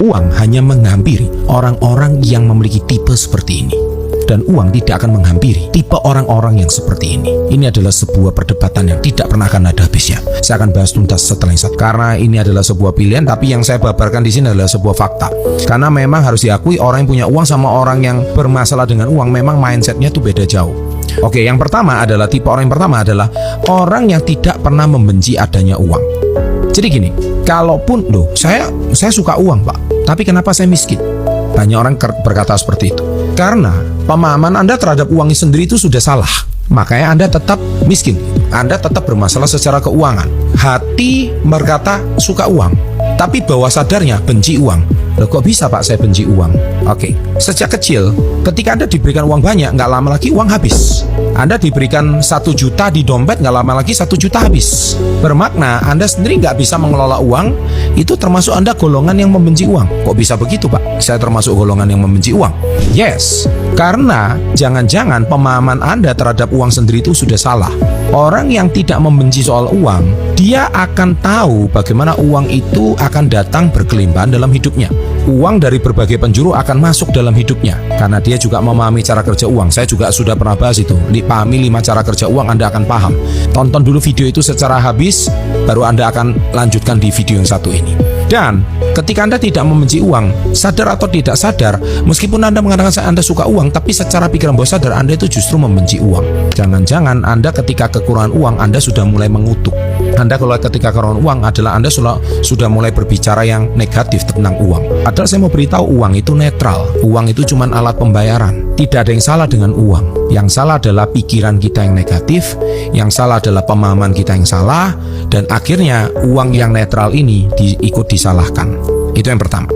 Uang hanya menghampiri orang-orang yang memiliki tipe seperti ini. Dan uang tidak akan menghampiri tipe orang-orang yang seperti ini. Ini adalah sebuah perdebatan yang tidak pernah akan ada habisnya. Saya akan bahas tuntas setelah ini, karena ini adalah sebuah pilihan, tapi yang saya paparkan di sini adalah sebuah fakta. Karena memang harus diakui, orang yang punya uang sama orang yang bermasalah dengan uang memang mindsetnya tuh beda jauh. Oke, yang pertama adalah tipe orang yang pertama adalah orang yang tidak pernah membenci adanya uang. Jadi gini, kalaupun saya suka uang Pak, tapi kenapa saya miskin? Banyak orang berkata seperti itu. Karena pemahaman Anda terhadap uang sendiri itu sudah salah. Makanya Anda tetap miskin. Anda tetap bermasalah secara keuangan. Hati berkata suka uang, tapi bawah sadarnya benci uang. Loh, kok bisa Pak saya benci uang? Oke, sejak kecil ketika Anda diberikan uang banyak, nggak lama lagi uang habis. Anda diberikan 1 juta di dompet, nggak lama lagi 1 juta habis. Bermakna Anda sendiri nggak bisa mengelola uang. Itu termasuk Anda golongan yang membenci uang. Kok bisa begitu Pak? Saya termasuk golongan yang membenci uang. Yes, karena jangan-jangan pemahaman Anda terhadap uang sendiri itu sudah salah. Orang yang tidak membenci soal uang, dia akan tahu bagaimana uang itu akan datang berkelimpahan dalam hidupnya. Uang dari berbagai penjuru akan masuk dalam hidupnya, karena dia juga memahami cara kerja uang. Saya juga sudah pernah bahas itu. Pahami 5 cara kerja uang, Anda akan paham. Tonton dulu video itu secara habis, baru Anda akan lanjutkan di video yang satu ini. Dan ketika Anda tidak membenci uang, sadar atau tidak sadar, meskipun Anda mengatakan Anda suka uang, tapi secara pikiran bawah sadar Anda itu justru membenci uang. Jangan-jangan Anda ketika kekurangan uang, Anda sudah mulai mengutuk. Anda kalau ketika kekurangan uang adalah Anda sudah mulai berbicara yang negatif tentang uang. Padahal saya mau beritahu, uang itu netral. Uang itu cuma alat pembayaran. Tidak ada yang salah dengan uang. Yang salah adalah pikiran kita yang negatif, yang salah adalah pemahaman kita yang salah, dan akhirnya uang yang netral ini ikut disalahkan. Itu yang pertama.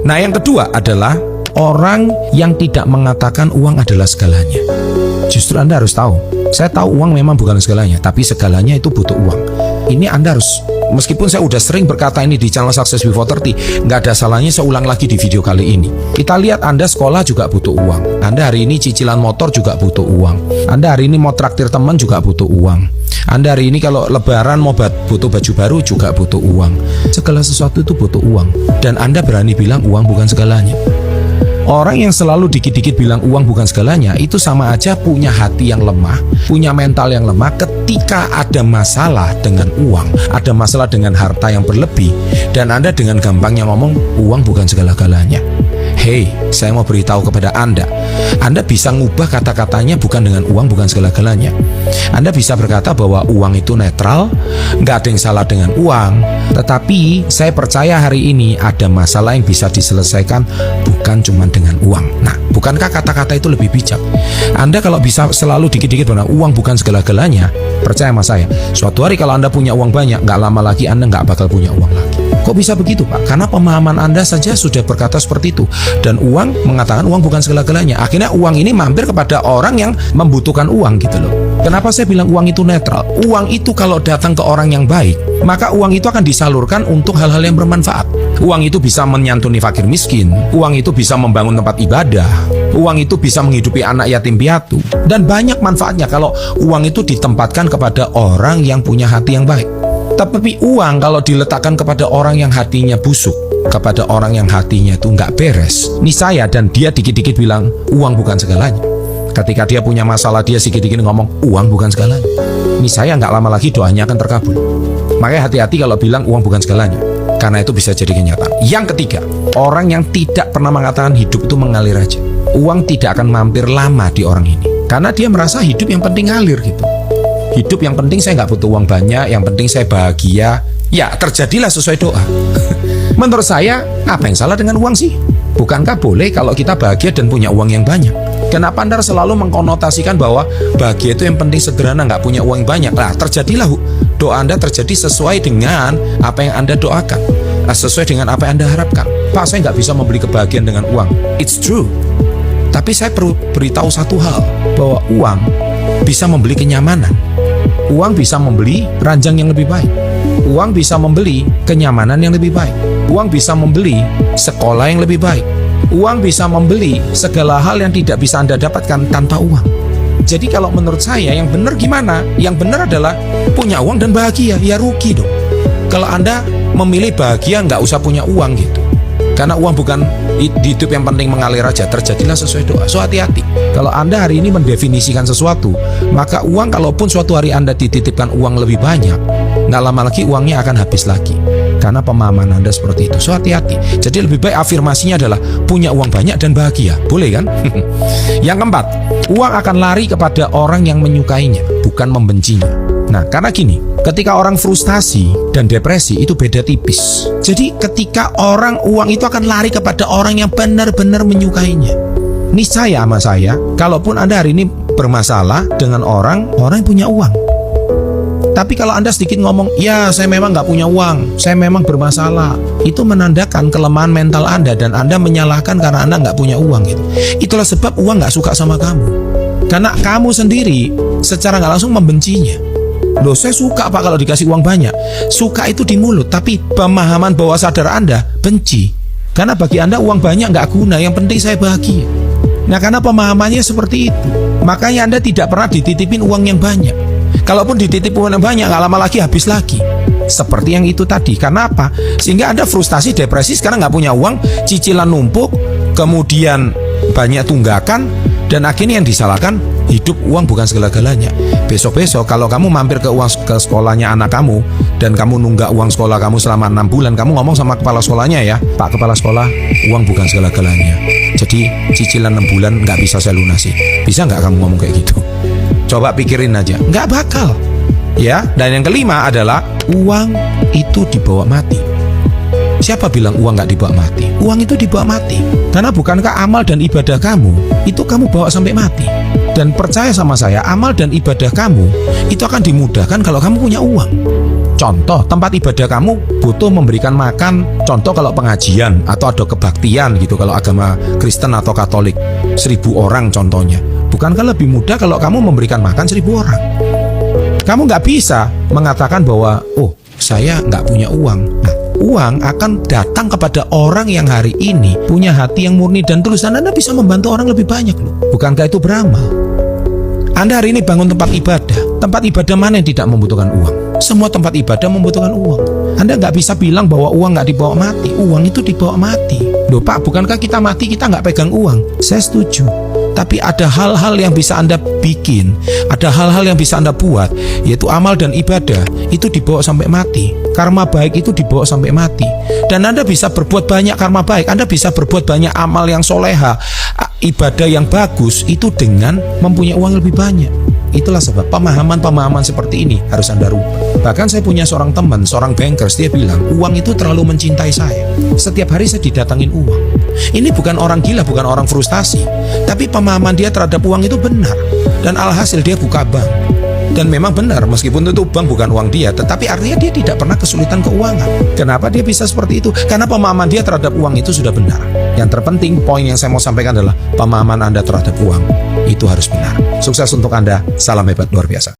Nah, yang kedua adalah orang yang tidak mengatakan uang adalah segalanya. Justru Anda harus tahu, saya tahu uang memang bukan segalanya, tapi segalanya itu butuh uang. Ini Anda harus, meskipun saya udah sering berkata ini di channel Success Before 30, nggak ada salahnya saya ulang lagi di video kali ini. Kita lihat Anda sekolah juga butuh uang. Anda hari ini cicilan motor juga butuh uang. Anda hari ini mau traktir teman juga butuh uang. Anda hari ini kalau lebaran mau butuh baju baru juga butuh uang. Segala sesuatu itu butuh uang. Dan Anda berani bilang uang bukan segalanya. Orang yang selalu dikit-dikit bilang uang bukan segalanya, itu sama aja punya hati yang lemah, punya mental yang lemah. Ketika ada masalah dengan uang, ada masalah dengan harta yang berlebih, dan Anda dengan gampangnya ngomong uang bukan segala-galanya. Hey, saya mau beritahu kepada Anda bisa ngubah kata-katanya bukan dengan uang bukan segala-galanya. Anda bisa berkata bahwa uang itu netral, nggak ada yang salah dengan uang, tetapi saya percaya hari ini ada masalah yang bisa diselesaikan bukan cuma dengan uang. Nah, bukankah kata-kata itu lebih bijak? Anda kalau bisa selalu dikit-dikit bahwa uang bukan segala-galanya, percaya sama saya, suatu hari kalau Anda punya uang banyak, nggak lama lagi Anda nggak bakal punya uang lagi. Kok bisa begitu Pak? Karena pemahaman Anda saja sudah berkata seperti itu. Dan uang mengatakan uang bukan segala-galanya. Akhirnya uang ini mampir kepada orang yang membutuhkan uang gitu loh. Kenapa saya bilang uang itu netral? Uang itu kalau datang ke orang yang baik, maka uang itu akan disalurkan untuk hal-hal yang bermanfaat. Uang itu bisa menyantuni fakir miskin. Uang itu bisa membangun tempat ibadah. Uang itu bisa menghidupi anak yatim piatu. Dan banyak manfaatnya kalau uang itu ditempatkan kepada orang yang punya hati yang baik. Tapi uang kalau diletakkan kepada orang yang hatinya busuk, kepada orang yang hatinya itu nggak beres, niscaya dan dia dikit-dikit bilang uang bukan segalanya. Ketika dia punya masalah, dia sedikit-dikit ngomong uang bukan segalanya, niscaya nggak lama lagi doanya akan terkabul. Makanya hati-hati kalau bilang uang bukan segalanya, karena itu bisa jadi kenyataan. Yang ketiga, orang yang tidak pernah mengatakan hidup itu mengalir aja. Uang tidak akan mampir lama di orang ini, karena dia merasa hidup yang penting ngalir gitu. Hidup yang penting saya nggak butuh uang banyak, yang penting saya bahagia. Ya, terjadilah sesuai doa. Menurut saya, apa yang salah dengan uang sih? Bukankah boleh kalau kita bahagia dan punya uang yang banyak? Kenapa Anda selalu mengkonotasikan bahwa bahagia itu yang penting sederhana, nggak punya uang yang banyak? Nah, terjadilah doa Anda terjadi sesuai dengan apa yang Anda doakan, sesuai dengan apa yang Anda harapkan. Pak, saya nggak bisa membeli kebahagiaan dengan uang. It's true. Tapi saya perlu beritahu satu hal, bahwa uang bisa membeli kenyamanan. Uang bisa membeli ranjang yang lebih baik. Uang bisa membeli kenyamanan yang lebih baik. Uang bisa membeli sekolah yang lebih baik. Uang bisa membeli segala hal yang tidak bisa Anda dapatkan tanpa uang. Jadi kalau menurut saya yang benar gimana? Yang benar adalah punya uang dan bahagia. Ya rugi dong kalau Anda memilih bahagia nggak usah punya uang gitu. Karena uang bukan hidup yang penting mengalir aja, terjadilah sesuai doa. So hati-hati. Kalau Anda hari ini mendefinisikan sesuatu, maka uang, kalaupun suatu hari Anda dititipkan uang lebih banyak, nggak lama lagi uangnya akan habis lagi. Karena pemahaman Anda seperti itu. So hati-hati. Jadi lebih baik afirmasinya adalah punya uang banyak dan bahagia. Boleh kan? Yang keempat, uang akan lari kepada orang yang menyukainya, bukan membencinya. Nah, karena gini, ketika orang frustasi dan depresi itu beda tipis. Jadi ketika uang itu akan lari kepada orang yang benar-benar menyukainya. Ini sama saya, kalaupun Anda hari ini bermasalah dengan orang yang punya uang. Tapi kalau Anda sedikit ngomong, ya saya memang nggak punya uang, saya memang bermasalah, itu menandakan kelemahan mental Anda dan Anda menyalahkan karena Anda nggak punya uang gitu. Itulah sebab uang nggak suka sama kamu. Karena kamu sendiri secara nggak langsung membencinya. Loh, saya suka Pak kalau dikasih uang banyak. Suka itu di mulut, tapi pemahaman bawah sadar Anda benci. Karena bagi Anda uang banyak nggak guna, yang penting saya bahagia. Nah, karena pemahamannya seperti itu, makanya Anda tidak pernah dititipin uang yang banyak. Kalaupun dititip uang yang banyak, nggak lama lagi habis lagi. Seperti yang itu tadi. Karena apa? Sehingga Anda frustasi, depresi, sekarang nggak punya uang, cicilan numpuk, kemudian banyak tunggakan, dan akhirnya yang disalahkan hidup uang bukan segala-galanya. Besok-besok kalau kamu mampir ke sekolahnya anak kamu dan kamu nunggak uang sekolah kamu selama 6 bulan, kamu ngomong sama kepala sekolahnya, ya Pak Kepala Sekolah, uang bukan segala-galanya, jadi cicilan 6 bulan nggak bisa saya lunasi. Bisa nggak kamu ngomong kayak gitu? Coba pikirin aja, nggak bakal. Ya, dan yang kelima adalah uang itu dibawa mati. Siapa bilang uang nggak dibawa mati? Uang itu dibawa mati. Karena bukankah amal dan ibadah kamu itu kamu bawa sampai mati? Dan percaya sama saya, amal dan ibadah kamu itu akan dimudahkan kalau kamu punya uang. Contoh, tempat ibadah kamu butuh memberikan makan. Contoh kalau pengajian atau ada kebaktian gitu, kalau agama Kristen atau Katolik, 1.000 orang contohnya. Bukankah lebih mudah kalau kamu memberikan makan 1.000 orang? Kamu nggak bisa mengatakan bahwa, oh saya nggak punya uang. Nah, uang akan datang kepada orang yang hari ini punya hati yang murni dan tulus, dan Anda bisa membantu orang lebih banyak loh. Bukankah itu beramal? Anda hari ini bangun tempat ibadah mana yang tidak membutuhkan uang? Semua tempat ibadah membutuhkan uang. Anda nggak bisa bilang bahwa uang nggak dibawa mati. Uang itu dibawa mati. Loh Pak, bukankah kita mati kita nggak pegang uang? Saya setuju. Tapi ada hal-hal yang bisa Anda bikin, ada hal-hal yang bisa Anda buat, yaitu amal dan ibadah, itu dibawa sampai mati. Karma baik itu dibawa sampai mati. Dan Anda bisa berbuat banyak karma baik, Anda bisa berbuat banyak amal yang soleha, ibadah yang bagus, itu dengan mempunyai uang lebih banyak. Itulah sebab pemahaman-pemahaman seperti ini harus Anda rubah. Bahkan saya punya seorang teman, seorang bankers, dia bilang, uang itu terlalu mencintai saya. Setiap hari saya didatangin uang. Ini bukan orang gila, bukan orang frustasi, tapi pemahaman dia terhadap uang itu benar. Dan alhasil dia buka bank. Dan memang benar, meskipun itu bank bukan uang dia, tetapi artinya dia tidak pernah kesulitan keuangan. Kenapa dia bisa seperti itu? Karena pemahaman dia terhadap uang itu sudah benar. Yang terpenting, poin yang saya mau sampaikan adalah pemahaman Anda terhadap uang itu harus benar. Sukses untuk Anda, salam hebat luar biasa.